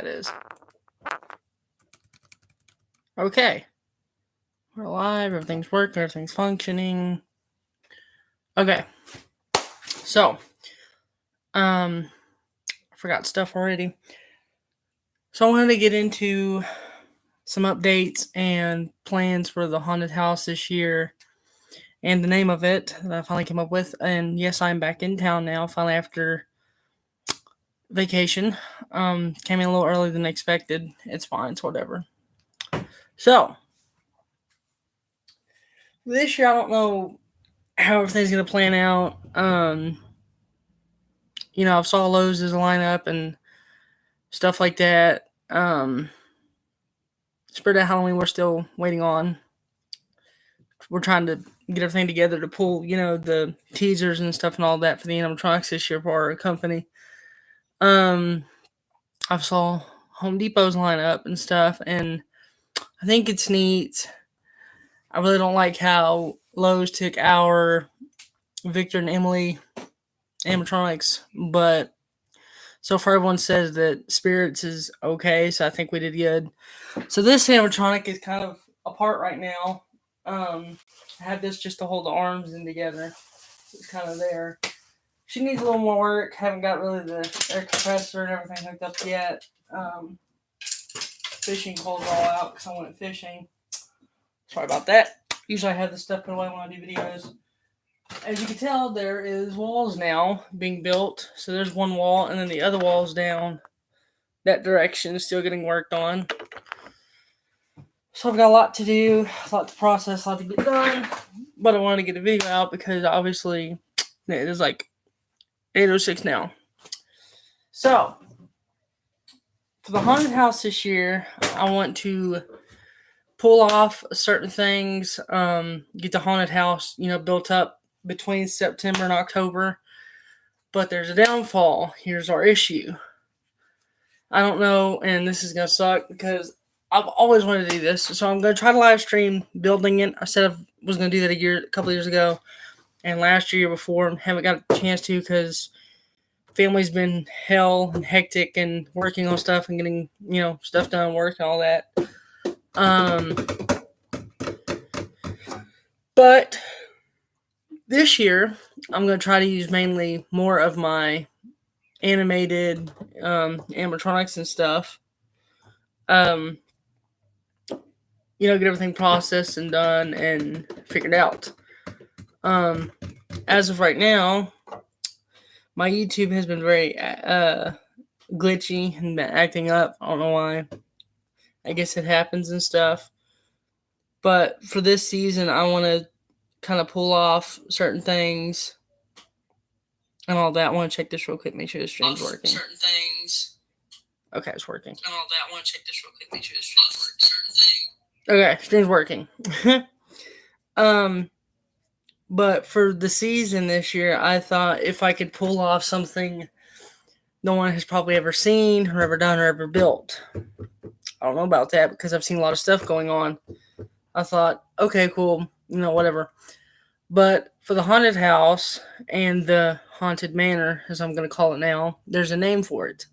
is. Okay. We're alive. Everything's working. Everything's functioning. Okay. So, I forgot stuff already. So I wanted to get into some updates and plans for the haunted house this year and the name of it that I finally came up with. And yes, I'm back in town now, finally after vacation. Came in a little earlier than expected. It's fine. It's whatever. So, this year I don't know how everything's going to plan out. I've saw Lowe's line up and stuff like that. Spirit of Halloween, we're still waiting on. We're trying to get everything together to pull, the teasers and stuff and all that for the animatronics this year for our company. I've saw Home Depot's lineup and stuff, and I think it's neat. I really don't like how Lowe's took our Victor and Emily animatronics, but so far everyone says that Spirits is okay, so I think we did good. So this animatronic is kind of apart right now. I had this just to hold the arms in together. It's kind of there. She needs a little more work. Haven't got really the air compressor and everything hooked up yet. Fishing poles all out because I went fishing. Sorry about that. Usually I have this stuff put away when I do videos. As you can tell, there is walls now being built. So there's one wall, and then the other wall's down that direction is still getting worked on. So I've got a lot to do, a lot to process, a lot to get done. But I wanted to get a video out because obviously it is like 8:06 now. So for the haunted house this year, I want to pull off certain things, get the haunted house, built up between September and October. But there's a downfall. Here's our issue. I don't know, and this is going to suck because I've always wanted to do this. So I'm going to try to live stream building it. I said I was going to do that a couple of years ago. And last year before, haven't got a chance to because family's been hell and hectic and working on stuff and getting, stuff done, work and all that. But this year, I'm going to try to use mainly more of my animated animatronics and stuff. Get everything processed and done and figured out. As of right now, my YouTube has been very glitchy and been acting up. I don't know why. I guess it happens and stuff. But for this season, I want to kind of pull off certain things and all that. I want to check this real quick, make sure the stream's working. Certain things. Okay, it's working. And all that. I want to check this real quick, make sure the stream's working. Certain things. Okay, stream's working. But for the season this year, I thought if I could pull off something no one has probably ever seen or ever done or ever built. I don't know about that because I've seen a lot of stuff going on. I thought, okay, cool, whatever. But for the haunted house and the haunted manor, as I'm going to call it now, there's a name for it.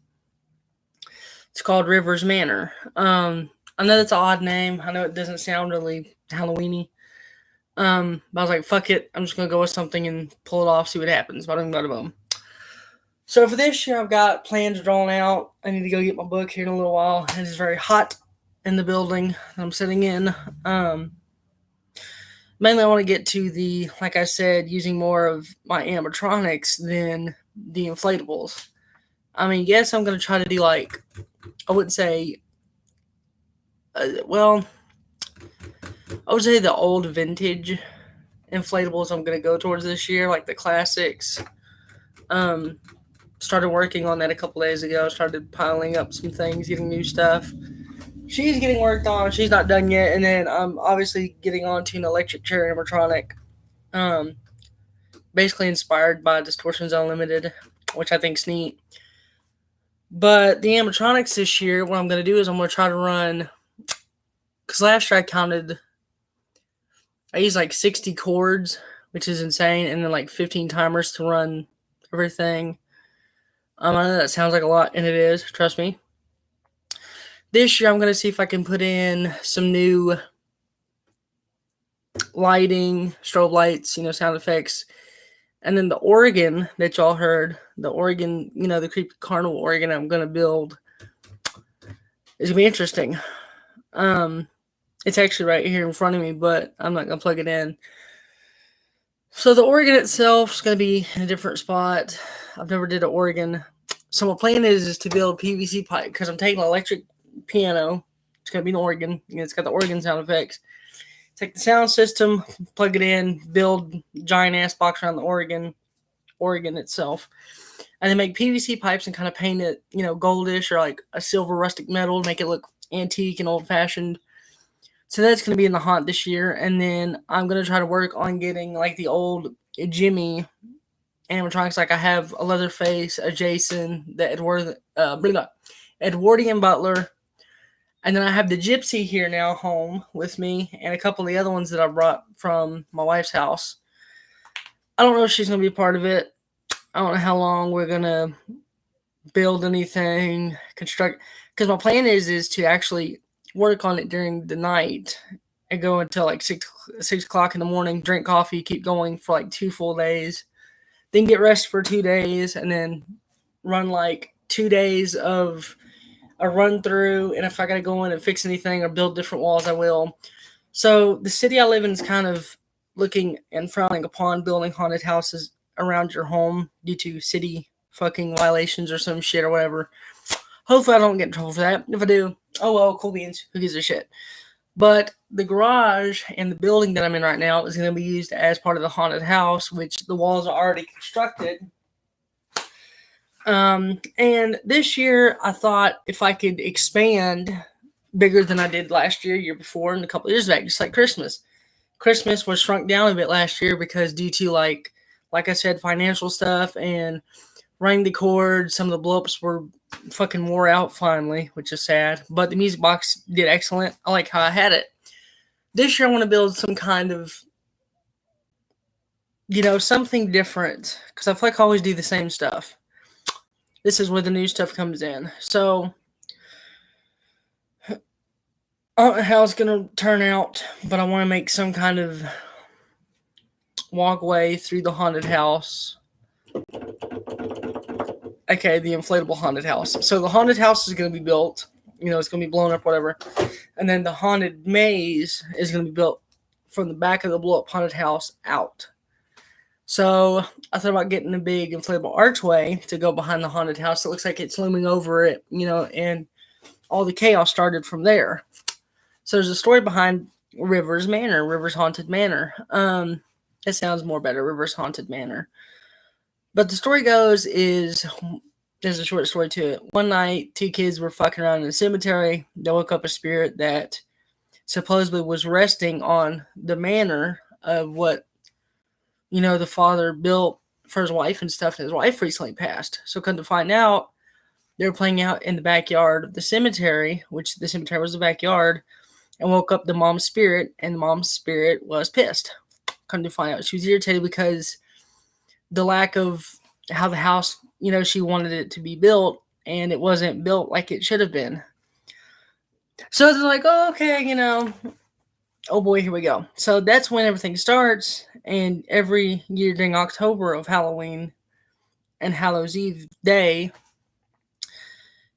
It's called Rivers Manor. I know that's an odd name. I know it doesn't sound really Halloween-y. But I was like, fuck it. I'm just going to go with something and pull it off, see what happens. Bada bada boom. So for this year, I've got plans drawn out. I need to go get my book here in a little while. It is very hot in the building I'm sitting in. Mainly I want to get to the, like I said, using more of my animatronics than the inflatables. I mean, yes, I'm going to try to do I would say, I would say the old vintage inflatables I'm going to go towards this year, like the classics. Started working on that a couple days ago. Started piling up some things, getting new stuff. She's getting worked on. She's not done yet. And then I'm obviously getting onto an electric chair animatronic. Basically inspired by Distortions Unlimited, which I think is neat. But the animatronics this year, what I'm going to do is I'm going to try to run, because last year I used 60 chords, which is insane, and then 15 timers to run everything. I know that sounds like a lot, and it is, trust me. This year I'm going to see if I can put in some new lighting, strobe lights, sound effects. And then the organ that y'all heard, the organ, the creepy carnival organ I'm going to build is going to be interesting. It's actually right here in front of me, but I'm not going to plug it in. So the organ itself is going to be in a different spot. I've never did an organ. So my plan is to build PVC pipe because I'm taking an electric piano. It's going to be an organ. It's got the organ sound effects. Take the sound system, plug it in, build giant ass box around the organ itself, and then make PVC pipes and kind of paint it, goldish or like a silver rustic metal, make it look antique and old fashioned. So that's going to be in the haunt this year, and then I'm going to try to work on getting like the old Jimmy animatronics. Like I have a Leatherface, a Jason, the Edwardian Butler. And then I have the Gypsy here now home with me and a couple of the other ones that I brought from my wife's house. I don't know if she's going to be a part of it. I don't know how long we're going to build anything, construct. Because my plan is to actually work on it during the night and go until like 6 o'clock in the morning, drink coffee, keep going for like 2 full days. Then get rest for 2 days and then run like 2 days of a run through, and if I got to go in and fix anything or build different walls, I will. So the city I live in is kind of looking and frowning upon building haunted houses around your home due to city fucking violations or some shit or whatever. Hopefully I don't get in trouble for that. If I do, oh well, cool beans. Who gives a shit? But the garage and the building that I'm in right now is going to be used as part of the haunted house, which the walls are already constructed. And this year I thought if I could expand bigger than I did last year before, and a couple of years back, just like Christmas. Christmas was shrunk down a bit last year because due to like I said, financial stuff and running the cord, some of the blow-ups were fucking wore out finally, which is sad. But the music box did excellent. I like how I had it. This year I want to build some kind of, something different because I feel like I always do the same stuff. This is where the new stuff comes in. So, I don't know how it's going to turn out, but I want to make some kind of walkway through the haunted house. Okay, the inflatable haunted house. So the haunted house is going to be built. It's going to be blown up, whatever. And then the haunted maze is going to be built from the back of the blow-up haunted house out. So I thought about getting a big inflatable archway to go behind the haunted house. It looks like it's looming over it, and all the chaos started from there. So there's a story behind Rivers Haunted Manor. It sounds more better, Rivers Haunted Manor. But the story goes is, there's a short story to it. One night, 2 kids were fucking around in a cemetery. They woke up a spirit that supposedly was resting on the manor of what the father built for his wife and stuff, and his wife recently passed. So come to find out, they were playing out in the backyard of the cemetery, which the cemetery was the backyard, and woke up the mom's spirit, and the mom's spirit was pissed. Come to find out, she was irritated because the lack of how the house, she wanted it to be built, and it wasn't built like it should have been. So they're like, oh, okay, oh boy, here we go. So that's when everything starts. And every year during October of Halloween and Hallows Eve day,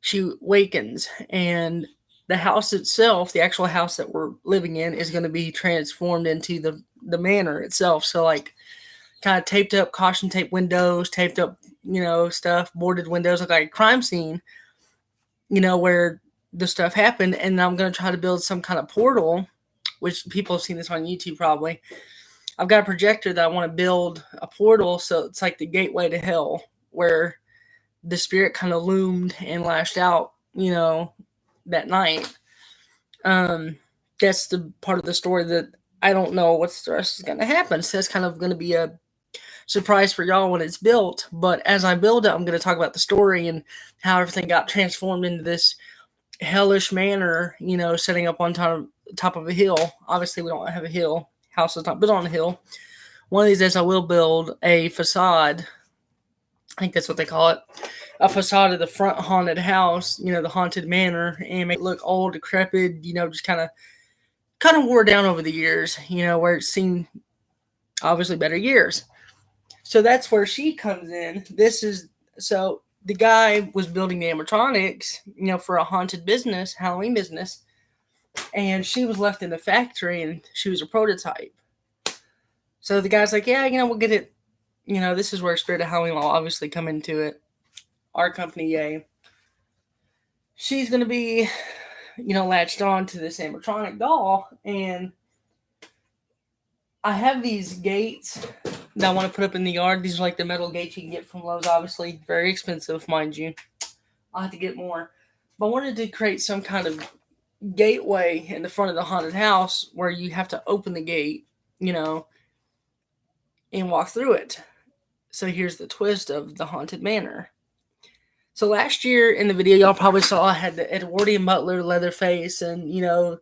she wakens. And the house itself, the actual house that we're living in, is going to be transformed into the manor itself. So like kind of taped up caution tape windows, taped up, stuff, boarded windows, like a crime scene, where the stuff happened. And I'm going to try to build some kind of portal, which people have seen this on YouTube probably. I've got a projector that I want to build a portal, so it's like the gateway to hell, where the spirit kind of loomed and lashed out, that night. That's the part of the story that I don't know what's the rest is going to happen. So that's kind of going to be a surprise for y'all when it's built. But as I build it, I'm going to talk about the story and how everything got transformed into this hellish manor, setting up on top of a hill. Obviously, we don't have a hill. House is not built on a hill. One of these days, I will build a facade I think that's what they call it, a facade of the front haunted house, the haunted manor, and make it look old, decrepit, just kind of wore down over the years, where it's seen obviously better years. So that's where she comes in. So the guy was building the animatronics, for a haunted business, Halloween business, and she was left in the factory and she was a prototype. So the guy's like, yeah, we'll get it. This is where Spirit of Halloween will obviously come into it. Our company, yay. She's going to be, latched on to this animatronic doll. And I have these gates that I want to put up in the yard. These are like the metal gates you can get from Lowe's, obviously. Very expensive, mind you. I'll have to get more. But I wanted to create some kind of gateway in the front of the haunted house where you have to open the gate, and walk through it. So here's the twist of the haunted manor. So last year in the video, y'all probably saw I had the Edwardian Butler, Leatherface, and,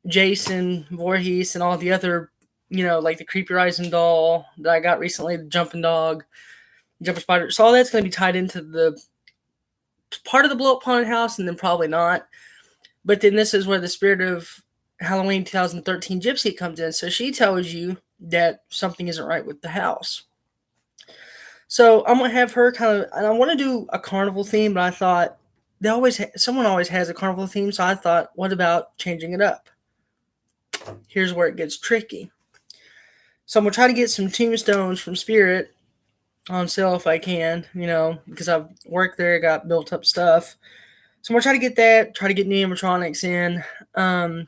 Jason Voorhees and all the other, like the Creepy Rising doll that I got recently, the Jumping Dog, Jumper Spider. So all that's going to be tied into the part of the blow up haunted house, and then probably not. But then this is where the Spirit of Halloween 2013 Gypsy comes in. So she tells you that something isn't right with the house. So I'm gonna have her and I want to do a carnival theme, but I thought someone always has a carnival theme, so I thought, what about changing it up? Here's where it gets tricky. So I'm gonna try to get some tombstones from Spirit on sale if I can, because I've worked there, got built up stuff. So I'm gonna try to get that, try to get new animatronics in, and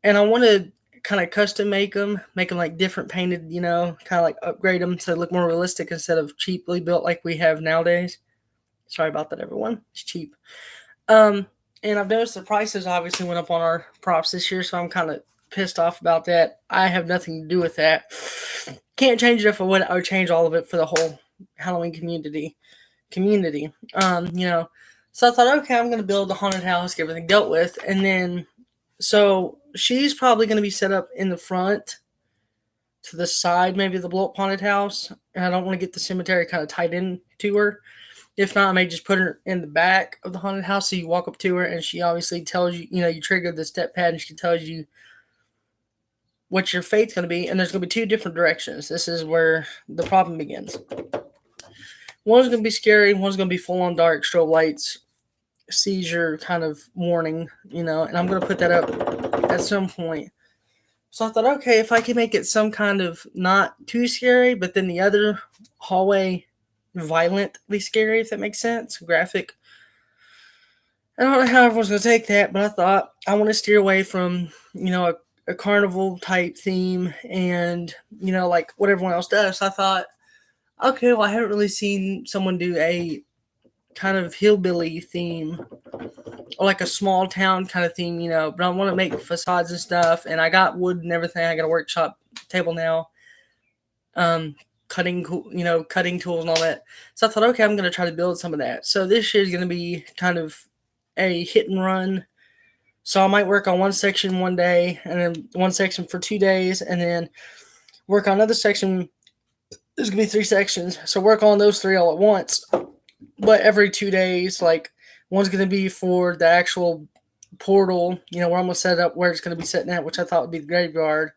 I want to kind of custom make them like different painted, kind of like upgrade them to look more realistic instead of cheaply built like we have nowadays. Sorry about that, everyone. It's cheap. And I've noticed the prices obviously went up on our props this year, so I'm kind of pissed off about that. I have nothing to do with that. Can't change it if I would. I would change all of it for the whole Halloween community. So I thought, okay, I'm going to build the haunted house, get everything dealt with, and then so she's probably going to be set up in the front to the side, maybe the blow up haunted house. And I don't want to get the cemetery kind of tied in to her. If not, I may just put her in the back of the haunted house. So you walk up to her and she obviously tells you, you trigger the step pad and she tells you what your fate's going to be. And there's going to be two different directions. This is where the problem begins. One's going to be scary. One's going to be full on dark, strobe lights, seizure kind of warning, and I'm going to put that up at some point. So I thought, okay, if I can make it some kind of not too scary, but then the other hallway violently scary, if that makes sense, graphic. I don't know how everyone's going to take that, but I thought I want to steer away from, a carnival type theme and, like what everyone else does. So I thought, okay, well, I haven't really seen someone do a kind of hillbilly theme or like a small town kind of theme, but I want to make facades and stuff, and I got wood and everything. I got a workshop table now, cutting tools and all that. So I thought, okay, I'm going to try to build some of that. So this year is going to be kind of a hit and run. So I might work on one section one day and then one section for 2 days and then work on another section. There's going to be 3 sections. So work on those 3 all at once. But every 2 days, like one's going to be for the actual portal, where I'm going to set up where it's going to be sitting at, which I thought would be the graveyard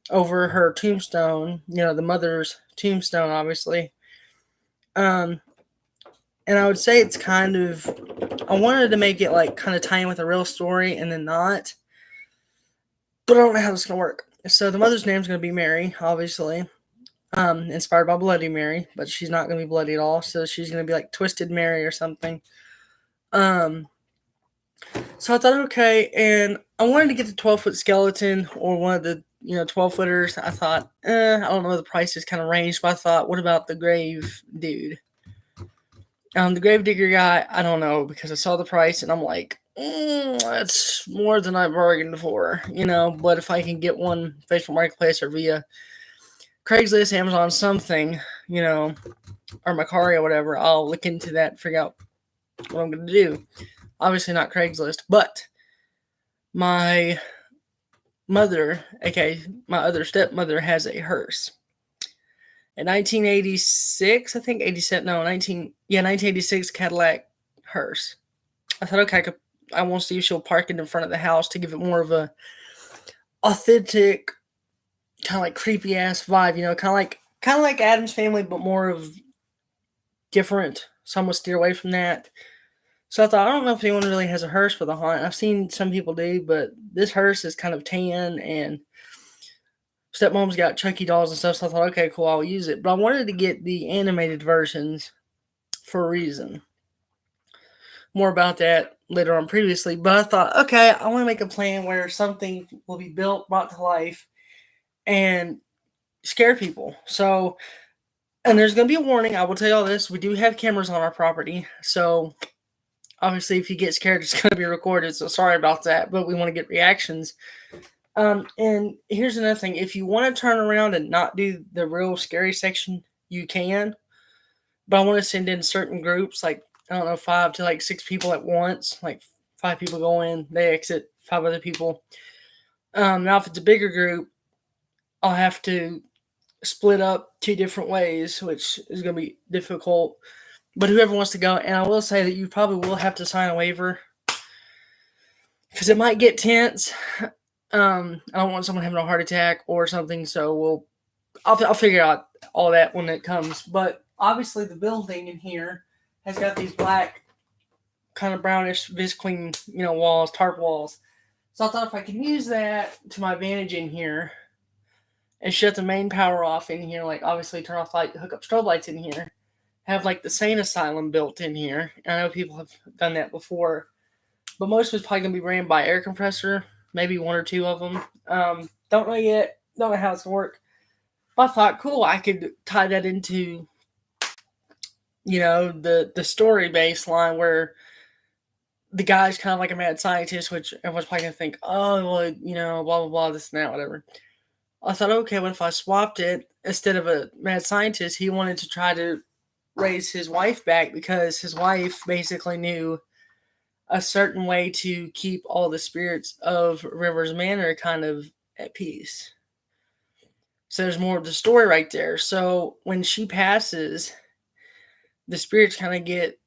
over her tombstone, the mother's tombstone, obviously. And I would say it's kind of, I wanted to make it like kind of tie in with a real story and then not, but I don't know how it's going to work. So the mother's name is going to be Mary, obviously. Inspired by Bloody Mary, but she's not going to be bloody at all. So she's going to be like Twisted Mary or something. So I thought, okay, and I wanted to get the 12-foot skeleton or one of the 12-footers. I thought, I don't know, the price is kind of ranged, but I thought, what about the grave dude? The grave digger guy, I don't know, because I saw the price and I'm like, that's more than I bargained for, but if I can get one Facebook Marketplace or via Craigslist, Amazon, something, or Macari or whatever, I'll look into that and figure out what I'm going to do. Obviously not Craigslist, but my mother, aka my other stepmother, has a hearse. a 1986, I think 87, no, 1986 Cadillac hearse. I thought, okay, I want to see if she'll park it in front of the house to give it more of a authentic, kind of like creepy ass vibe, kind of like Adam's Family, but more of different. So I'm gonna steer away from that. So I thought, I don't know if anyone really has a hearse for the haunt. I've seen some people do, but this hearse is kind of tan, and stepmom's got Chucky dolls and stuff. So I thought, okay, cool, I'll use it. But I wanted to get the animated versions for a reason. More about that later on previously. But I thought, okay, I want to make a plan where something will be built, brought to life, and scare people. So, and there's going to be a warning. I will tell you all this. We do have cameras on our property. So, obviously, if you get scared, it's going to be recorded. So, sorry about that. But we want to get reactions. And here's another thing. If you want to turn around and not do the real scary section, you can. But I want to send in certain groups, like, I don't know, 5 to like 6 people at once. Like 5 people go in, they exit, 5 other people. Now, if it's a bigger group, I'll have to split up 2 different ways, which is going to be difficult. But whoever wants to go, and I will say that you probably will have to sign a waiver because it might get tense. I don't want someone having a heart attack or something, so I'll figure out all that when it comes. But obviously, the building in here has got these black, kind of brownish visqueen, walls, tarp walls. So I thought if I can use that to my advantage in here and shut the main power off in here, like obviously turn off light, hook up strobe lights in here, have like the sane asylum built in here. I know people have done that before, but most of it's probably gonna be ran by air compressor, maybe 1 or 2 of them. Don't know yet, don't know how it's gonna work. But I thought, cool, I could tie that into the story baseline where the guy's kind of like a mad scientist, which everyone's probably gonna think, oh well, blah blah blah, this and that, whatever. I thought, okay, what if I swapped it? Instead of a mad scientist, he wanted to try to raise his wife back because his wife basically knew a certain way to keep all the spirits of Rivers Manor kind of at peace. So there's more of the story right there. So when she passes, the spirits kind of get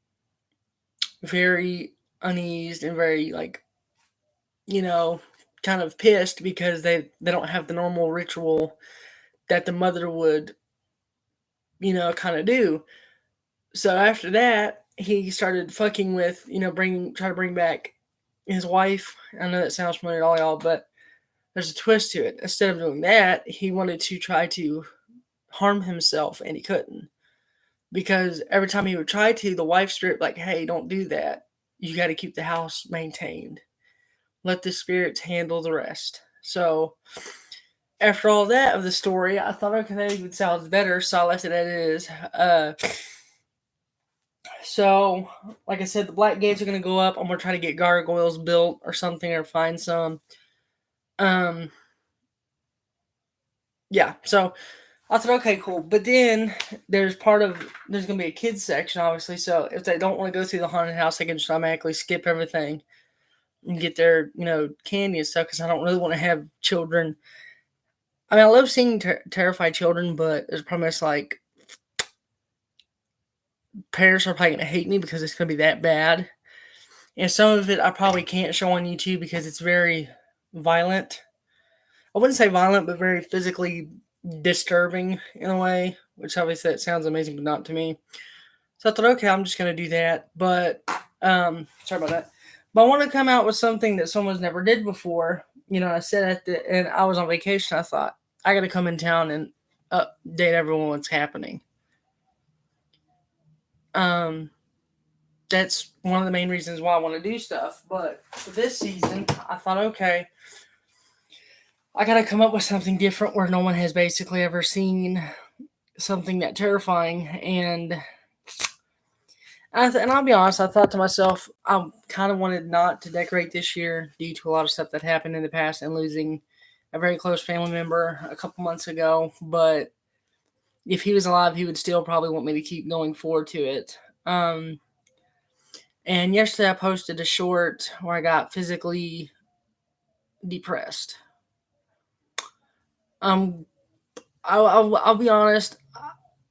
very uneased and very kind of pissed because they don't have the normal ritual that the mother would kind of do. So after that, he started fucking with try to bring back his wife. I know that sounds familiar to all y'all, but there's a twist to it. Instead of doing that, he wanted to try to harm himself, and he couldn't. Because every time he would try to, the wife stripped like, hey, don't do that. You got to keep the house maintained. Let the spirits handle the rest. So after all that of the story, I thought, okay, that even sounds better, so I left it as it is. So, like I said, the black gates are going to go up. I'm going to try to get gargoyles built or something, or find some. Yeah, so I thought, okay, cool. But then there's going to be a kids section, obviously. So if they don't want to go through the haunted house, they can just automatically skip everything and get their, candy and stuff. Because I don't really want to have children. I mean, I love seeing terrified children, but there's promise like parents are probably going to hate me because it's going to be that bad. And some of it I probably can't show on YouTube because it's very violent. I wouldn't say violent, but very physically disturbing in a way, which obviously that sounds amazing, but not to me. So I thought, okay, I'm just going to do that. But, sorry about that. But I want to come out with something that someone's never did before. I said and I was on vacation. I thought, I got to come in town and update everyone what's happening. That's one of the main reasons why I want to do stuff. But for this season, I thought, okay, I got to come up with something different where no one has basically ever seen something that terrifying. And I'll be honest, I thought to myself, I kind of wanted not to decorate this year due to a lot of stuff that happened in the past and losing a very close family member a couple months ago. But if he was alive, he would still probably want me to keep going forward to it. And yesterday I posted a short where I got physically depressed. I'll be honest.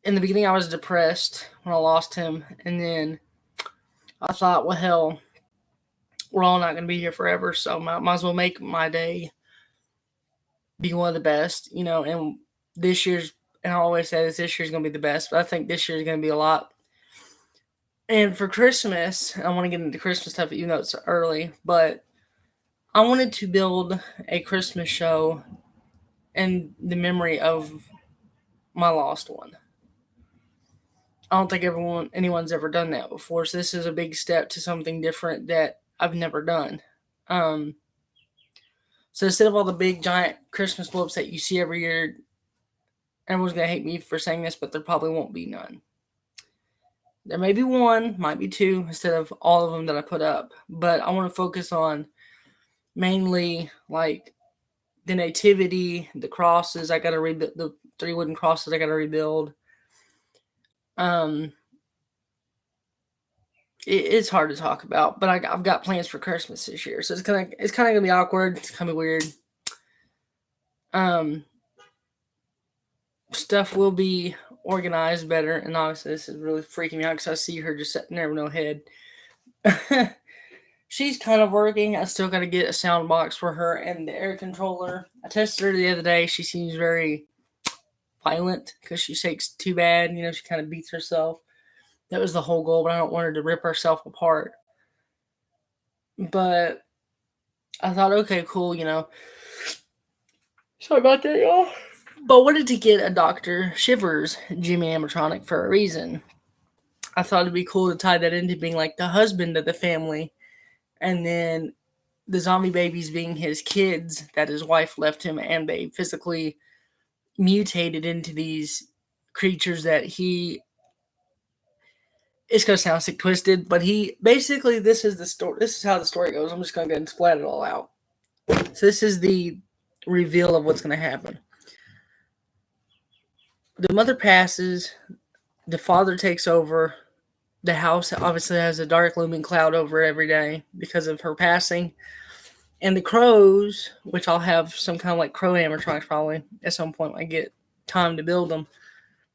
in the beginning I was depressed when I lost him, and then I thought, well, hell, we're all not going to be here forever, so might as well make my day be one of the best, and this year's, and I always say this year's going to be the best, but I think this year's going to be a lot. And for Christmas, I want to get into Christmas stuff, even though it's early, but I wanted to build a Christmas show in the memory of my lost one. I don't think anyone's ever done that before, so this is a big step to something different that I've never done. So instead of all the big giant Christmas blips that you see every year, everyone's going to hate me for saying this, but there probably won't be none. There may be one, might be two, instead of all of them that I put up. But I want to focus on mainly like the nativity, the crosses. I got to rebuild the 3 wooden crosses. I got to rebuild. It's hard to talk about, but I've got plans for Christmas this year, so it's kind of gonna be awkward. It's kind of weird. Stuff will be organized better, and obviously this is really freaking me out because I see her just sitting there with no head. She's kind of working. I still got to get a sound box for her and the air controller. I tested her the other day. She seems very violent because she shakes too bad. She kind of beats herself. That was the whole goal, but I don't want her to rip herself apart. But I thought, okay, cool, Sorry about that, y'all. But I wanted to get a Dr. Shivers Jimmy animatronic for a reason. I thought it'd be cool to tie that into being like the husband of the family, and then the zombie babies being his kids that his wife left him, and they physically mutated into these creatures that he... It's going to sound sick twisted, but he... Basically, this is the story. This is how the story goes. I'm just going to go and splat it all out. So this is the reveal of what's going to happen. The mother passes. The father takes over. The house obviously has a dark looming cloud over it every day because of her passing. And the crows, which I'll have some kind of like crow animatronics probably at some point when I get time to build them.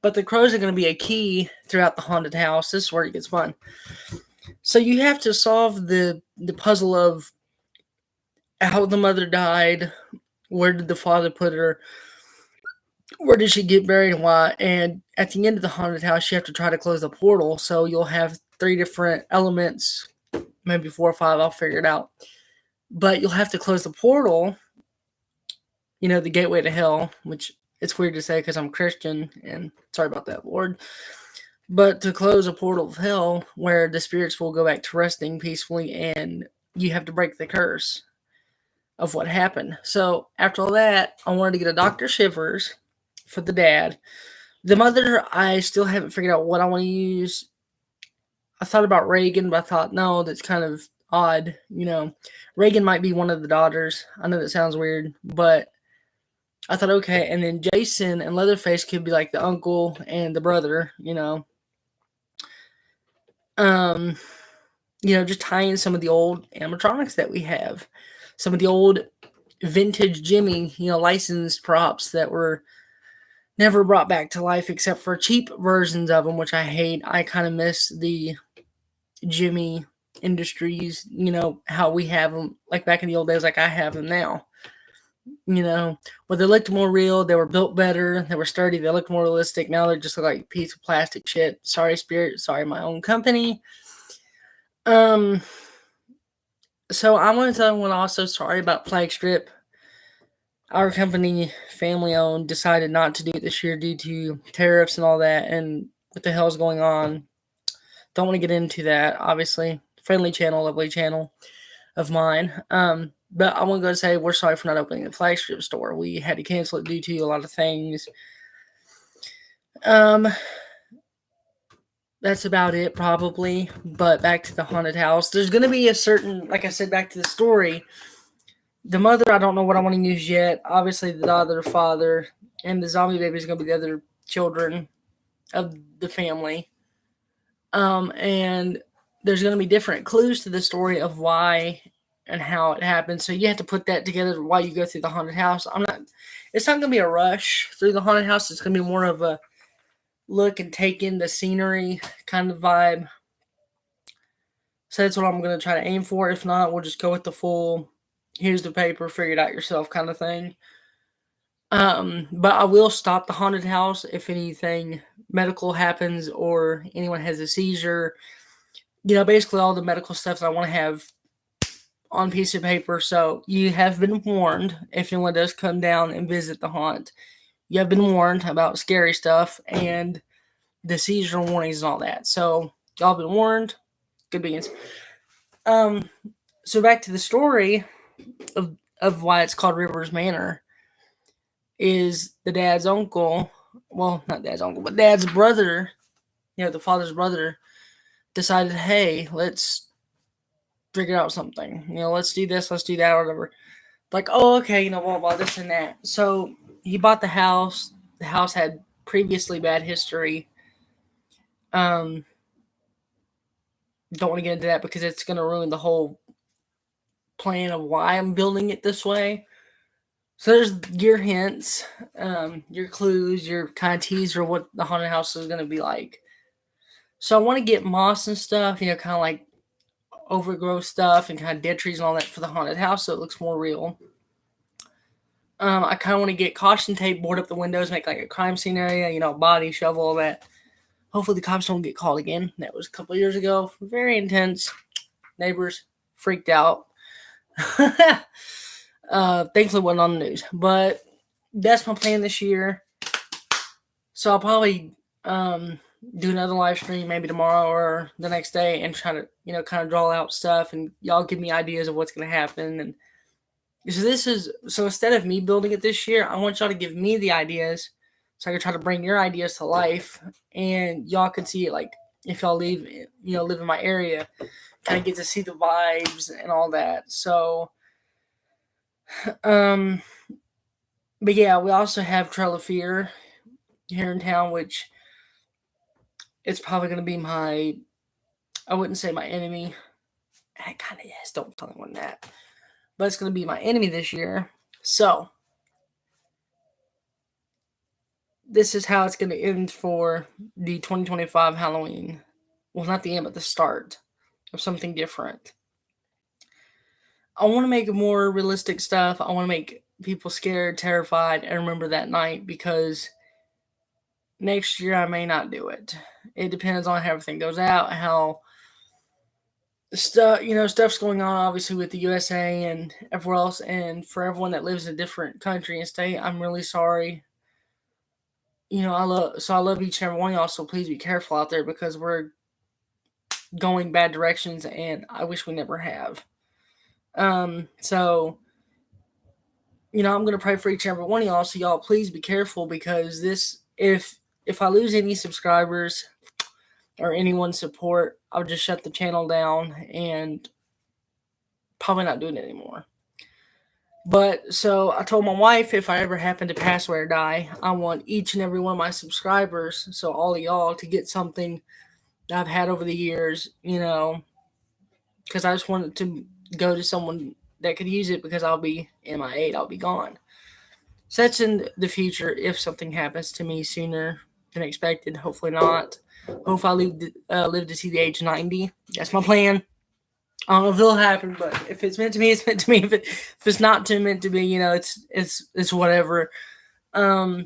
But the crows are going to be a key throughout the haunted house. This is where it gets fun. So you have to solve the puzzle of how the mother died, where did the father put her, where did she get buried and why, and at the end of the haunted house, you have to try to close the portal, so you'll have 3 different elements, maybe 4 or 5, I'll figure it out, but you'll have to close the portal, the gateway to hell, which it's weird to say because I'm Christian, and sorry about that, Lord, but to close a portal of hell where the spirits will go back to resting peacefully, and you have to break the curse of what happened. So after all that, I wanted to get a Dr. Shivers for the dad. The mother, I still haven't figured out what I want to use. I thought about Reagan, but I thought, no, that's kind of odd. Reagan might be one of the daughters. I know that sounds weird, but I thought, okay. And then Jason and Leatherface could be like the uncle and the brother, just tying some of the old animatronics that we have. Some of the old vintage Jimmy, licensed props that were never brought back to life except for cheap versions of them, which I hate. I kind of miss the Jimmy Industries, how we have them, like back in the old days, like I have them now. Where they looked more real, they were built better, they were sturdy, they looked more realistic. Now they just look like a piece of plastic shit. Sorry, Spirit. Sorry, my own company. So I want to tell everyone also sorry about Flag Strip. Our company, family owned, decided not to do it this year due to tariffs and all that, and what the hell's going on. Don't want to get into that, obviously. Friendly channel, lovely channel of mine. But I want to go say we're sorry for not opening the Flag Strip store. We had to cancel it due to a lot of things. That's about it, probably. But back to the haunted house. There's going to be a certain, like I said, back to the story. The mother, I don't know what I want to use yet. Obviously, the daughter, father, and the zombie baby is going to be the other children of the family. And there's going to be different clues to the story of why and how it happened. So you have to put that together while you go through the haunted house. It's not going to be a rush through the haunted house. It's going to be more of a look and take in the scenery kind of vibe. So that's what I'm going to try to aim for. If not, we'll just go with the full, here's the paper, figure it out yourself kind of thing. But I will stop the haunted house if anything medical happens or anyone has a seizure. Basically all the medical stuff that I want to have on piece of paper. So you have been warned if anyone does come down and visit the haunt. You have been warned about scary stuff and the seizure warnings and all that. So y'all been warned. Good beans. So back to the story of why it's called Rivers Manor is the dad's uncle, well, not dad's uncle, but dad's brother, the father's brother, decided, hey, let's figure out something. Let's do this, let's do that, or whatever. Like, oh, okay, blah, blah, this and that. So he bought the house. The house had previously bad history. Don't want to get into that because it's going to ruin the whole plan of why I'm building it this way. So there's your hints, your clues, your kind of teaser of what the haunted house is going to be like. So I want to get moss and stuff, kind of like overgrowth stuff and kind of dead trees and all that for the haunted house so it looks more real. I kind of want to get caution tape, board up the windows, make like a crime scene area, body, shovel, all that. Hopefully the cops don't get called again. That was a couple of years ago. Very intense. Neighbors freaked out. Thankfully it wasn't on the news. But that's my plan this year. So I'll probably do another live stream maybe tomorrow or the next day and try to, kind of draw out stuff and y'all give me ideas of what's going to happen. And so instead of me building it this year, I want y'all to give me the ideas so I can try to bring your ideas to life and y'all can see it, like if y'all live in my area, kind of get to see the vibes and all that. So, but yeah, we also have Trail of Fear here in town, which it's probably going to be I wouldn't say my enemy. It kind of is, don't tell anyone that. But it's going to be my enemy this year. So, this is how it's going to end for the 2025 Halloween. Well, not the end, but the start of something different. I want to make more realistic stuff. I want to make people scared, terrified, and remember that night because next year I may not do it. It depends on how everything goes out, how stuff's going on obviously with the USA and everywhere else, and for everyone that lives in a different country and state, I'm really sorry. I love each and every one of y'all, so please be careful out there because we're going bad directions and I wish we never have. So I'm gonna pray for each and every one of y'all, so y'all please be careful because if I lose any subscribers or anyone's support, I'll just shut the channel down and probably not doing it anymore. But so I told my wife if I ever happen to pass away or die, I want each and every one of my subscribers, so all of y'all, to get something that I've had over the years, because I just want it to go to someone that could use it because I'll be MIA, I'll be gone. So that's in the future if something happens to me sooner than expected. Hopefully not. Hopefully I live to see the age 90. That's my plan. I don't know if it'll happen, but if it's meant to be, it's meant to be. If it's not meant to be, it's whatever. I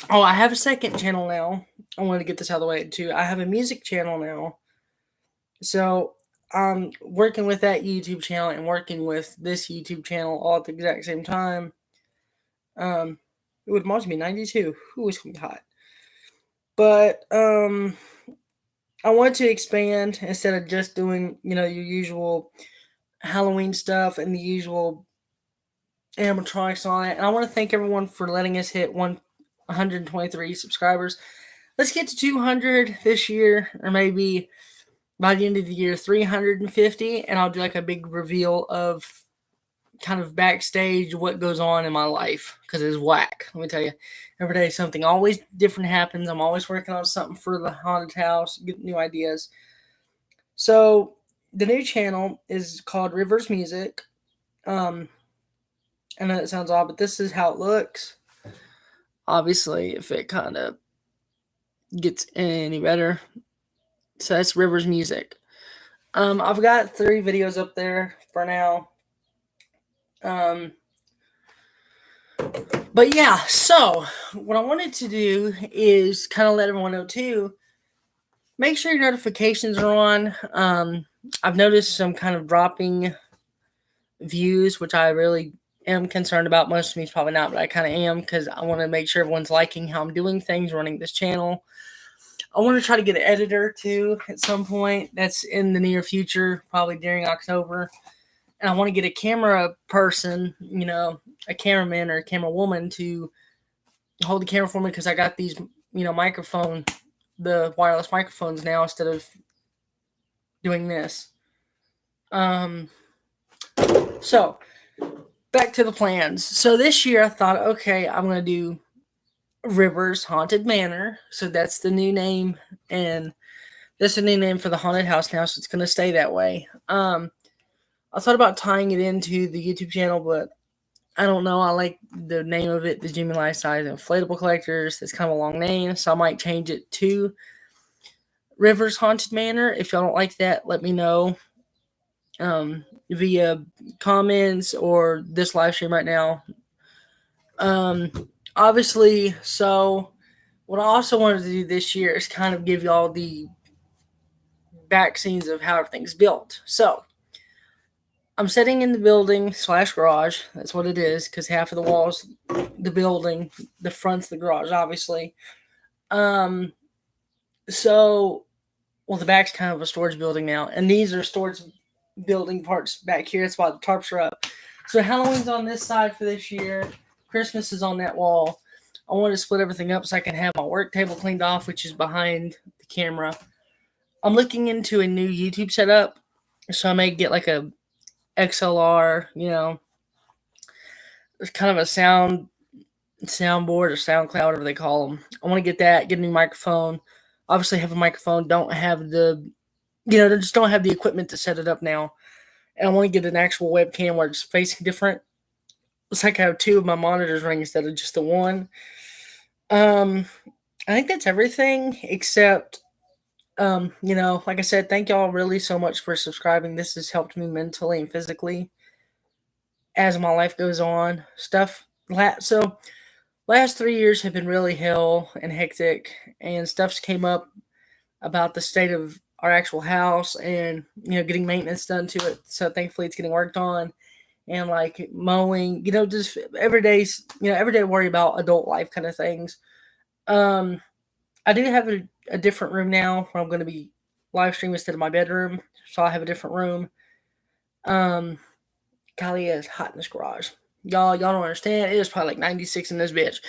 have a second channel now. I wanted to get this out of the way too. I have a music channel now. So I'm working with that YouTube channel and working with this YouTube channel all at the exact same time. It would must be 92. Who is going to be hot? But I want to expand instead of just doing, your usual Halloween stuff and the usual animatronics and all that. And I want to thank everyone for letting us hit 123 subscribers. Let's get to 200 this year, or maybe by the end of the year, 350. And I'll do like a big reveal of kind of backstage what goes on in my life because it's whack. Let me tell you, every day something always different happens. I'm always working on something for the haunted house, get new ideas. So the new channel is called Rivers Music. I know that sounds odd, but this is how it looks. Obviously, if it kind of gets any better. So that's Rivers Music. I've got 3 videos up there for now. But yeah, so what I wanted to do is kind of let everyone know too. Make sure your notifications are on. I've noticed some kind of dropping views, which I really am concerned about. Most of me's probably not, but I kind of am because I want to make sure everyone's liking how I'm doing things, running this channel. I want to try to get an editor too at some point. That's in the near future, probably during October. And I want to get a camera person, a cameraman or a camera woman to hold the camera for me because I got these, the wireless microphones now instead of doing this. So back to the plans. So this year I thought, okay, I'm going to do Rivers Haunted Manor. So that's the new name, and that's the new name for the haunted house now, so it's going to stay that way. I thought about tying it into the YouTube channel, but I don't know. I like the name of it, the Jimmy Life Size Inflatable Collectors. It's kind of a long name, so I might change it to Rivers Haunted Manor. If y'all don't like that, let me know via comments or this live stream right now. Obviously, so what I also wanted to do this year is kind of give y'all the back scenes of how everything's built. So I'm sitting in the building / garage. That's what it is, because half of the walls, the building, the front's the garage, obviously. The back's kind of a storage building now, and these are storage building parts back here. That's why the tarps are up. So Halloween's on this side for this year. Christmas is on that wall. I want to split everything up so I can have my work table cleaned off, which is behind the camera. I'm looking into a new YouTube setup, so I may get like a XLR, it's kind of a soundboard or SoundCloud, whatever they call them. I want to get that, get a new microphone. Obviously, have a microphone. Don't have just don't have the equipment to set it up now. And I want to get an actual webcam where it's facing different. It's like I have 2 of my monitors running instead of just the one. I think that's everything except, like I said, thank y'all really so much for subscribing. This has helped me mentally and physically as my life goes on. So last 3 years have been really hell and hectic, and stuff's came up about the state of our actual house and, getting maintenance done to it. So thankfully it's getting worked on, and like mowing, just everyday worry about adult life kind of things. I do have a different room now where I'm going to be live streaming instead of my bedroom. So I have a different room. Golly, it's hot in this garage. Y'all don't understand. It is probably like 96 in this bitch.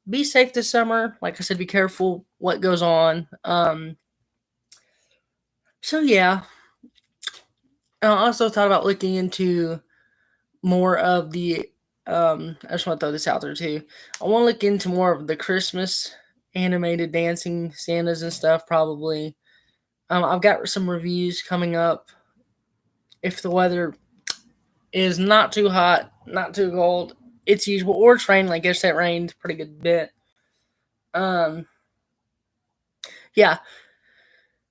Be safe this summer. Like I said, be careful what goes on. So yeah. I also thought about looking into more of the I just want to throw this out there too. I want to look into more of the Christmas animated dancing Santas and stuff, probably. I've got some reviews coming up. If the weather is not too hot, not too cold, it's usual, or it's raining. I guess that rained pretty good bit. Yeah.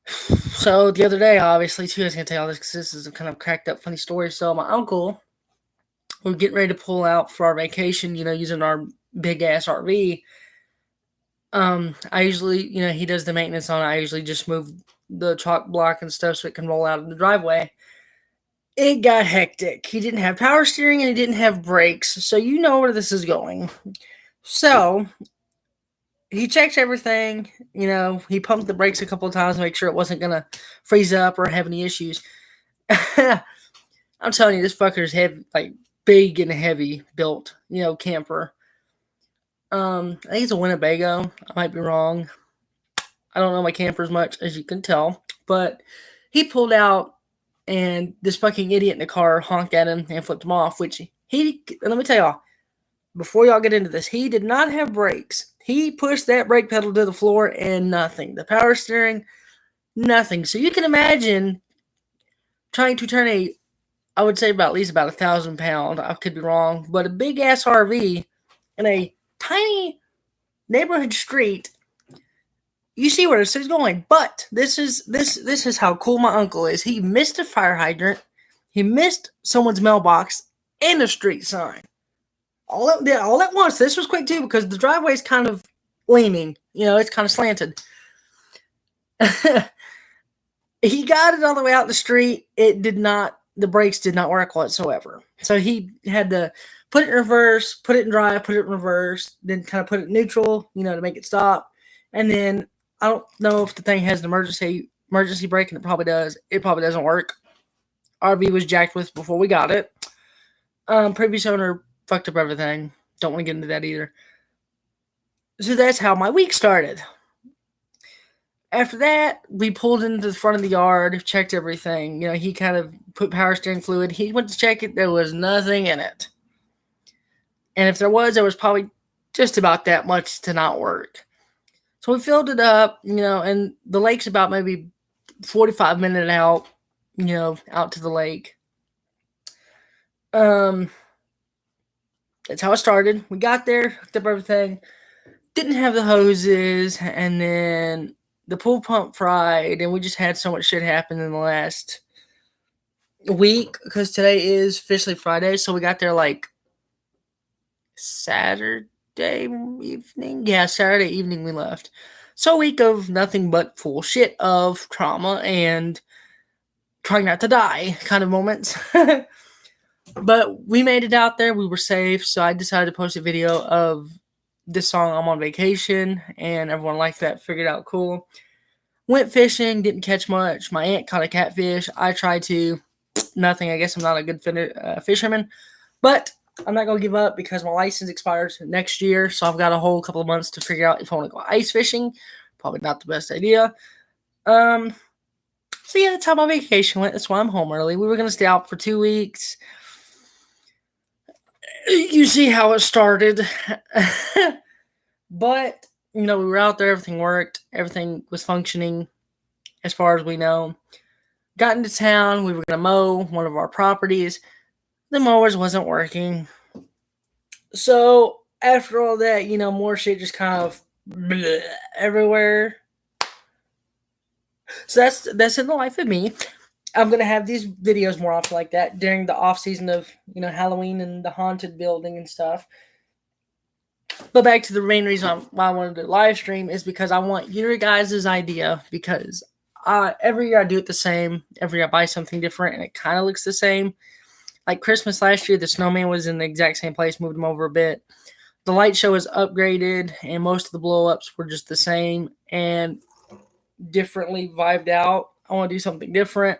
So the other day, obviously, too, I was going to tell you all this because this is a kind of cracked up funny story. So my uncle, we're getting ready to pull out for our vacation, using our big ass RV. I usually, he does the maintenance on it. I usually just move the chalk block and stuff so it can roll out of the driveway. It got hectic. He didn't have power steering and he didn't have brakes. So you know where this is going. So he checked everything. He pumped the brakes a couple of times to make sure it wasn't going to freeze up or have any issues. I'm telling you, this fucker's heavy, like big and heavy built, camper. I think it's a Winnebago. I might be wrong. I don't know my campers much, as you can tell. But he pulled out, and this fucking idiot in the car honked at him and flipped him off, which let me tell y'all, before y'all get into this, he did not have brakes. He pushed that brake pedal to the floor and nothing. The power steering, nothing. So you can imagine trying to turn I would say at least about 1,000 pound, I could be wrong, but a big ass RV in a tiny neighborhood street. You see where this is going, but this is how cool my uncle is. He missed a fire hydrant, he missed someone's mailbox, and a street sign. All at once. This was quick too because the driveway is kind of leaning. It's kind of slanted. He got it all the way out the street. The brakes did not work whatsoever. So he had to put it in reverse, put it in drive, put it in reverse, then kind of put it in neutral, to make it stop. And then I don't know if the thing has an emergency brake, and it probably does. It probably doesn't work. RV was jacked with before we got it. Previous owner fucked up everything. Don't want to get into that either. So that's how my week started. After that, we pulled into the front of the yard, checked everything. He kind of put power steering fluid. He went to check it. There was nothing in it. And if there was probably just about that much to not work. So we filled it up, and the lake's about maybe 45 minutes out, out to the lake. That's how it started. We got there, hooked up everything. Didn't have the hoses, and then the pool pump fried, and we just had so much shit happen in the last week because today is officially Friday. So we got there like Saturday evening. Yeah, Saturday evening we left. So a week of nothing but full shit of trauma and trying not to die kind of moments. But we made it out there. We were safe. So I decided to post a video of this song, I'm on Vacation, and everyone liked that, figured out cool. Went fishing, didn't catch much. My aunt caught a catfish. I tried to. Nothing. I guess I'm not a good fisherman. But I'm not going to give up because my license expires next year. So I've got a whole couple of months to figure out if I want to go ice fishing. Probably not the best idea. So yeah, that's how my vacation went. That's why I'm home early. We were going to stay out for 2 weeks. You see how it started. But, we were out there. Everything worked. Everything was functioning as far as we know. Got into town. We were going to mow one of our properties. The mowers wasn't working. So after all that, more shit just kind of everywhere. So that's in the life of me. I'm going to have these videos more often like that during the off season of, Halloween and the haunted building and stuff. But back to the main reason why I wanted to live stream is because I want your guys' idea, because every year I do it the same. Every year I buy something different and it kind of looks the same. Like Christmas last year, the snowman was in the exact same place, moved him over a bit. The light show is upgraded and most of the blow-ups were just the same and differently vibed out. I want to do something different.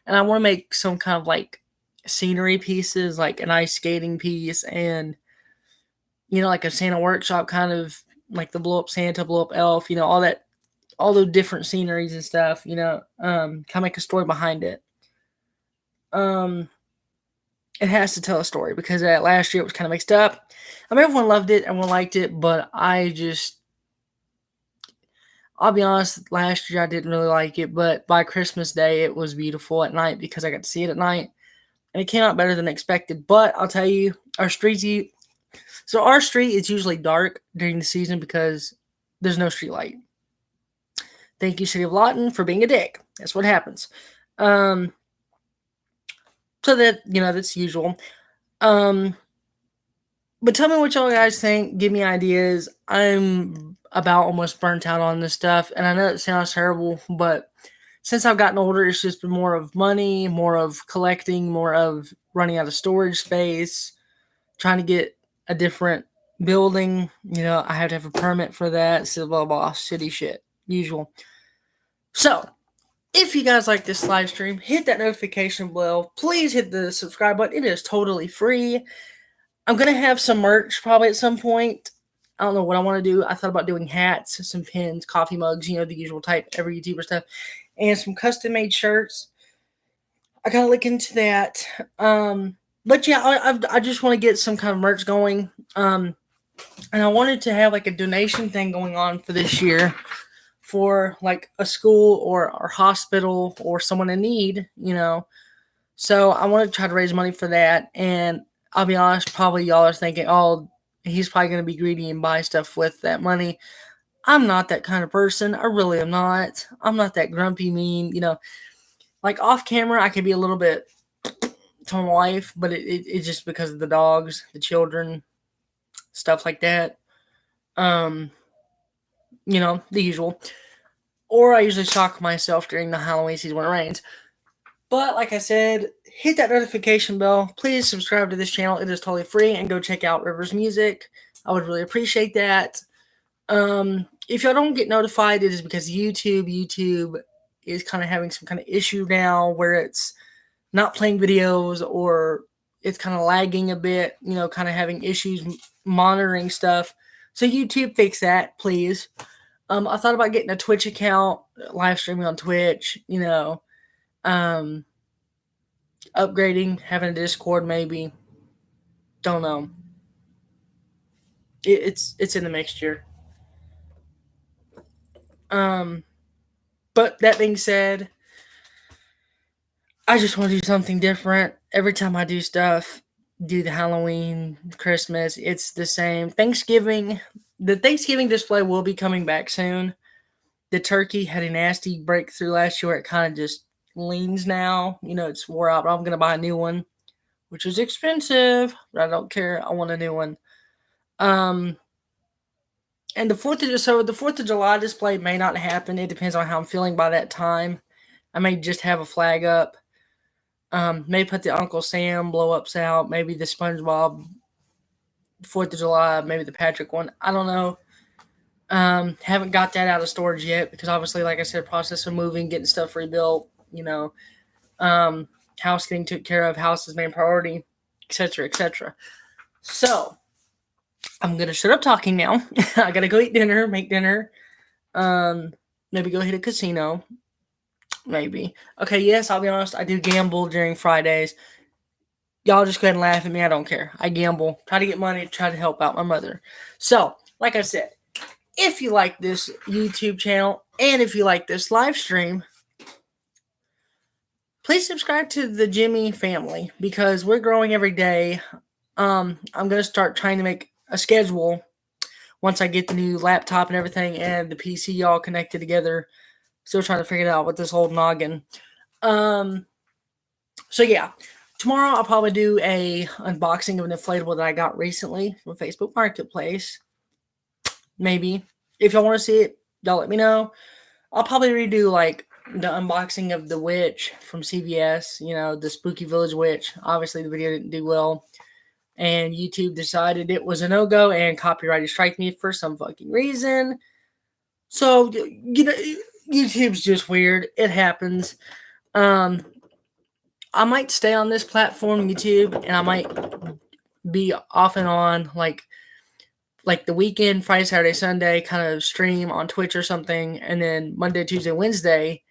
And I want to make some kind of like scenery pieces, like an ice skating piece and, like a Santa workshop kind of like the blow up Santa, blow up elf, all the different sceneries and stuff, kind of make a story behind it. It has to tell a story because last year it was kind of mixed up. Everyone loved it, everyone liked it, but I'll be honest, last year I didn't really like it, but by Christmas Day, it was beautiful at night because I got to see it at night, and it came out better than expected. But I'll tell you, our street is usually dark during the season because there's no street light. Thank you, City of Lawton, for being a dick. That's what happens. So that, that's usual. But tell me what y'all guys think. Give me ideas. I'm about almost burnt out on this stuff. And I know it sounds terrible, but since I've gotten older, it's just been more of money, more of collecting, more of running out of storage space, trying to get a different building. I have to have a permit for that. So blah, blah, city shit. Usual. So, if you guys like this live stream, hit that notification bell. Please hit the subscribe button. It is totally free. I'm going to have some merch probably at some point. I don't know what I want to do. I thought about doing hats, some pins, coffee mugs, the usual type, every YouTuber stuff, and some custom-made shirts. I got to look into that. But yeah, I just want to get some kind of merch going. And I wanted to have like a donation thing going on for this year for like a school or hospital or someone in need, So I want to try to raise money for that. And I'll be honest, probably y'all are thinking, oh, he's probably going to be greedy and buy stuff with that money. I'm not that kind of person. I really am not. I'm not that grumpy, mean, like off camera, I could be a little bit to my wife, but it's just because of the dogs, the children, stuff like that. Um, the usual. Or I usually shock myself during the Halloween season when it rains. But like I said, hit that notification bell. Please subscribe to this channel. It is totally free. And go check out Rivers Music. I would really appreciate that. If y'all don't get notified, it is because YouTube is kind of having some kind of issue now where it's not playing videos or it's kind of lagging a bit, kind of having issues monitoring stuff. So YouTube, fix that, please. I thought about getting a Twitch account, live streaming on Twitch, upgrading, having a Discord maybe. Don't know. It's in the mixture. But that being said, I just want to do something different. Every time I do stuff, do the Halloween, Christmas, it's the same. Thanksgiving, the Thanksgiving display will be coming back soon. The turkey had a nasty breakthrough last year. It kind of just leans now. It's wore out, but I'm going to buy a new one, which is expensive, but I don't care. I want a new one. And the 4th of July display may not happen. It depends on how I'm feeling by that time. I may just have a flag up. Maybe put the Uncle Sam blow-ups out. Maybe the SpongeBob 4th of July. Maybe the Patrick one. I don't know. Haven't got that out of storage yet because obviously, like I said, process of moving, getting stuff rebuilt, house getting taken care of, house is main priority, etc., etc. So, I'm going to shut up talking now. I got to go eat dinner, make dinner. Maybe go hit a casino. Maybe. Okay, yes, I'll be honest. I do gamble during Fridays. Y'all just go ahead and laugh at me. I don't care. I gamble. Try to get money. Try to help out my mother. So, like I said, if you like this YouTube channel and if you like this live stream, please subscribe to the Jimmy family because we're growing every day. I'm going to start trying to make a schedule once I get the new laptop and everything and the PC all connected together. Still trying to figure it out with this whole noggin. So yeah, tomorrow I'll probably do a unboxing of an inflatable that I got recently from Facebook Marketplace. Maybe. If y'all want to see it, y'all let me know. I'll probably redo like the unboxing of the witch from CVS, the Spooky Village witch. Obviously the video didn't do well. And YouTube decided it was a no-go and copyright strike me for some fucking reason. So, YouTube's just weird. It happens. I might stay on this platform, YouTube, and I might be off and on, like the weekend, Friday, Saturday, Sunday, kind of stream on Twitch or something, and then Monday, Tuesday, Wednesday,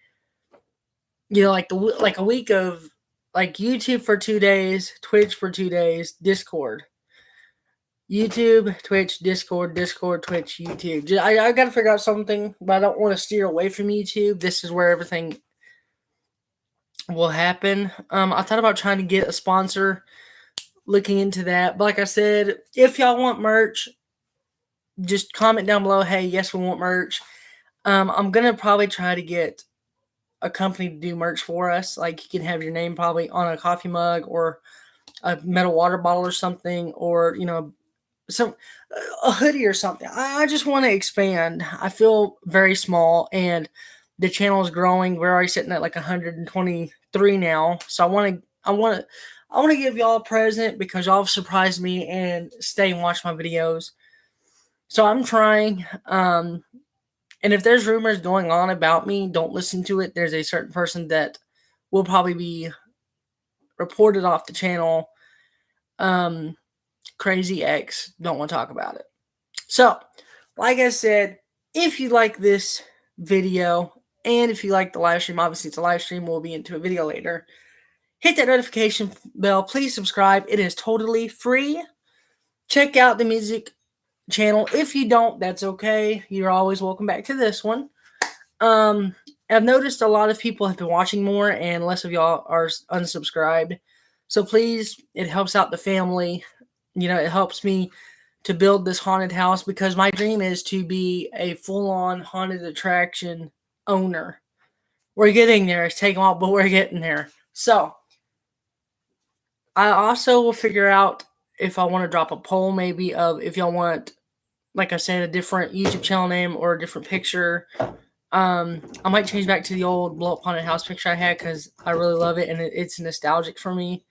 like a week of like YouTube for 2 days, Twitch for 2 days, Discord. YouTube, Twitch, Discord, Twitch, YouTube. I got to figure out something, but I don't want to steer away from YouTube. This is where everything will happen. I thought about trying to get a sponsor, looking into that. But like I said, if y'all want merch, just comment down below, hey, yes, we want merch. I'm going to probably try to get a company to do merch for us. Like, you can have your name probably on a coffee mug or a metal water bottle or something, or, a hoodie or something. I just want to expand. I feel very small, and the channel is growing. We're already sitting at like 123 now. So I want to give y'all a present because y'all have surprised me and stay and watch my videos. So I'm trying. And if there's rumors going on about me, don't listen to it. There's a certain person that will probably be reported off the channel. Crazy X, don't want to talk about it. So, like I said, if you like this video and if you like the live stream, obviously it's a live stream, we'll be into a video later. Hit that notification bell. Please subscribe. It is totally free. Check out the music channel. If you don't, that's okay. You're always welcome back to this one. I've noticed a lot of people have been watching more and less of y'all are unsubscribed. So please, it helps out the family. It helps me to build this haunted house because my dream is to be a full-on haunted attraction owner. We're getting there. It's taking a while, but we're getting there. So I also will figure out if I want to drop a poll maybe of if y'all want, like I said, a different YouTube channel name or a different picture. I might change back to the old blow up haunted house picture I had because I really love it and it's nostalgic for me.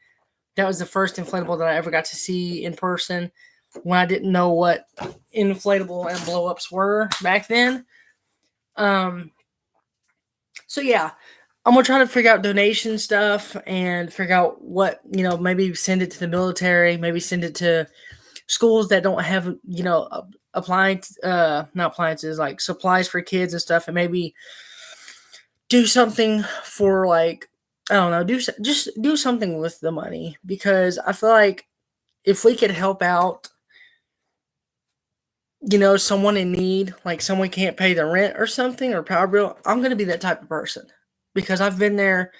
That was the first inflatable that I ever got to see in person when I didn't know what inflatable and blow ups were back then. So yeah, I'm gonna try to figure out donation stuff and figure out what, maybe send it to the military, maybe send it to schools that don't have, not appliances, like supplies for kids and stuff, and maybe do something for, like, I don't know, just do something with the money, because I feel like if we could help out, someone in need, like someone can't pay the rent or something or power bill, I'm going to be that type of person because I've been there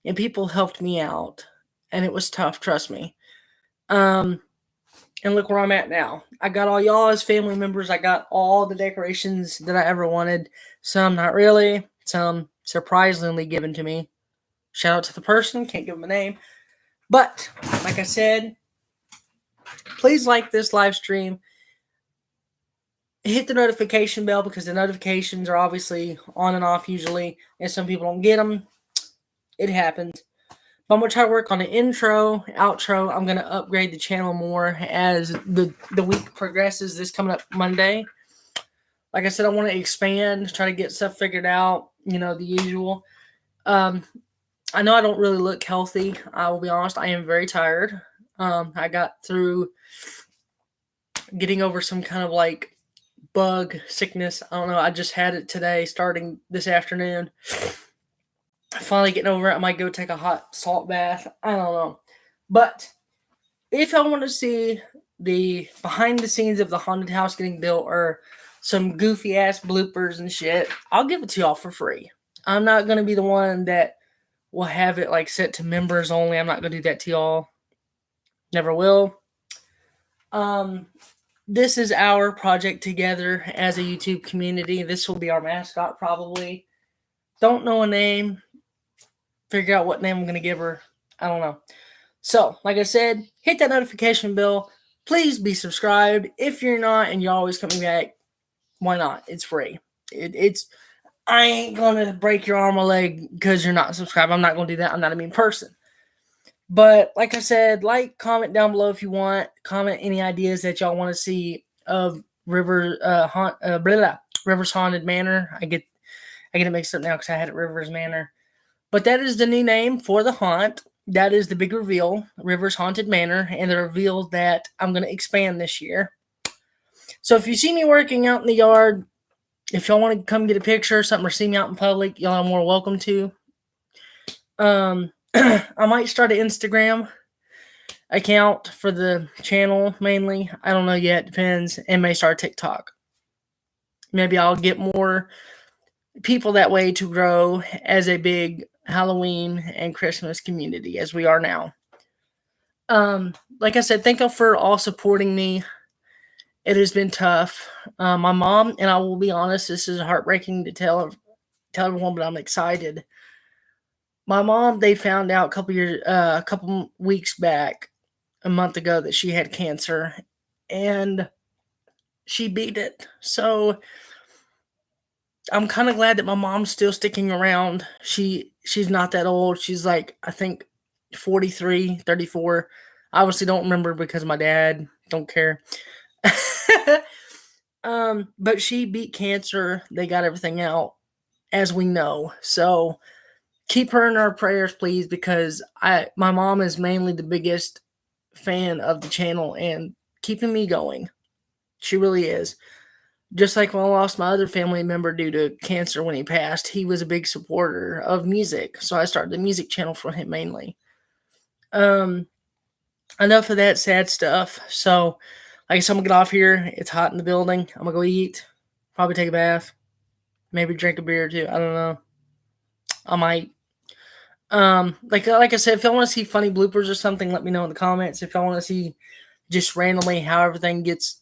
and people helped me out and it was tough, trust me. And look where I'm at now. I got all y'all as family members. I got all the decorations that I ever wanted. Some not really, some surprisingly given to me. Shout out to the person, can't give them a name. But like I said, please like this live stream. Hit the notification bell because the notifications are obviously on and off usually, and some people don't get them. It happens. But I'm going to try to work on the intro, outro. I'm going to upgrade the channel more as the week progresses this coming up Monday. Like I said, I want to expand, try to get stuff figured out, the usual. I know I don't really look healthy. I will be honest. I am very tired. I got through getting over some kind of like bug sickness. I don't know. I just had it today, starting this afternoon. Finally getting over it. I might go take a hot salt bath. I don't know. But if I want to see the behind the scenes of the haunted house getting built or some goofy ass bloopers and shit, I'll give it to y'all for free. I'm not going to be the one that will have it like set to members only. I'm not going to do that to y'all. Never will. This is our project together as a YouTube community. This will be our mascot probably. Don't know a name. Figure out what name I'm going to give her. I don't know. So, like I said, hit that notification bell. Please be subscribed. If you're not and you're always coming back, why not? It's free. I ain't going to break your arm or leg because you're not subscribed. I'm not going to do that. I'm not a mean person. But like I said, comment down below if you want. Comment any ideas that y'all want to see of Rivers Haunted Manor. I get it mixed up now because I had it Rivers Manor. But that is the new name for the haunt. That is the big reveal, Rivers Haunted Manor, and the reveal that I'm going to expand this year. So if you see me working out in the yard, if y'all want to come get a picture or something or see me out in public, y'all are more welcome to. I might start an Instagram account for the channel mainly. I don't know yet. Depends. And may start TikTok. Maybe I'll get more people that way to grow as a big Halloween and Christmas community as we are now. Like I said, thank you for all supporting me. It has been tough. My mom, and I will be honest, this is heartbreaking to tell everyone, but I'm excited. My mom, they found out a couple weeks back, a month ago, that she had cancer, and she beat it. So I'm kind of glad that my mom's still sticking around. She's not that old. She's like, I think 43, 34. I obviously don't remember because my dad don't care. But she beat cancer. They got everything out, as we know. So keep her in our prayers, please, because my mom is mainly the biggest fan of the channel and keeping me going. She really is. Just like when I lost my other family member due to cancer when he passed, he was a big supporter of music. So I started the music channel for him mainly. Enough of that sad stuff. So, like I said, I'm going to get off here. It's hot in the building. I'm going to go eat. Probably take a bath. Maybe drink a beer too. I don't know. I might. Like I said, if y'all want to see funny bloopers or something, let me know in the comments. If y'all want to see just randomly how everything gets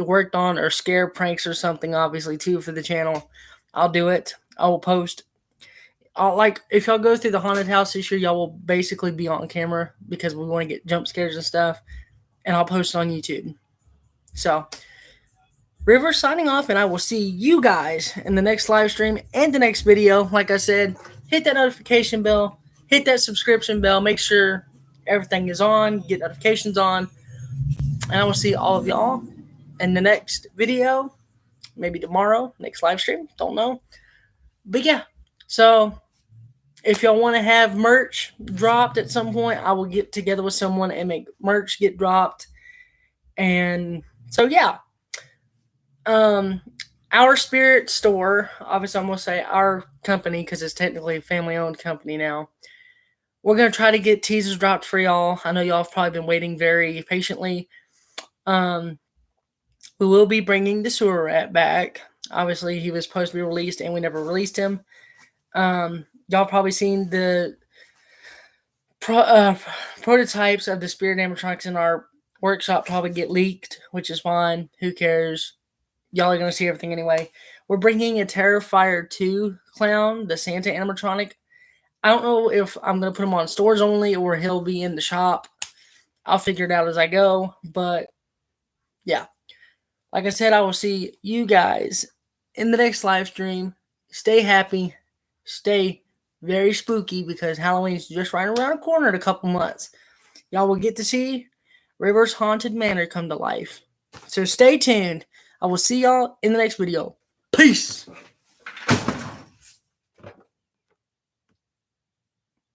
worked on or scare pranks or something, obviously, too, for the channel, I'll do it. I will post. Like, if y'all go through the haunted house this year, y'all will basically be on camera because we want to get jump scares and stuff. And I'll post it on YouTube. So, River signing off, and I will see you guys in the next live stream and the next video. Like I said, hit that notification bell, hit that subscription bell, make sure everything is on, get notifications on, and I will see all of y'all in the next video, maybe tomorrow, next live stream, don't know. But yeah, so if y'all want to have merch dropped at some point, I will get together with someone and make merch get dropped. And so yeah. Our spirit store, obviously I'm going to say our company because it's technically a family-owned company now. We're going to try to get teasers dropped for y'all. I know y'all have probably been waiting very patiently. We will be bringing the sewer rat back. Obviously, he was supposed to be released, and we never released him. Y'all probably seen the prototypes of the spirit animatronics in our workshop probably get leaked, which is fine. Who cares? Y'all are going to see everything anyway. We're bringing a Terrifier 2 clown, the Santa animatronic. I don't know if I'm going to put him on stores only or he'll be in the shop. I'll figure it out as I go. But, yeah. Like I said, I will see you guys in the next live stream. Stay happy. Stay very spooky because Halloween's just right around the corner in a couple months. Y'all will get to see River's Haunted Manor come to life. So stay tuned. I will see y'all in the next video. Peace.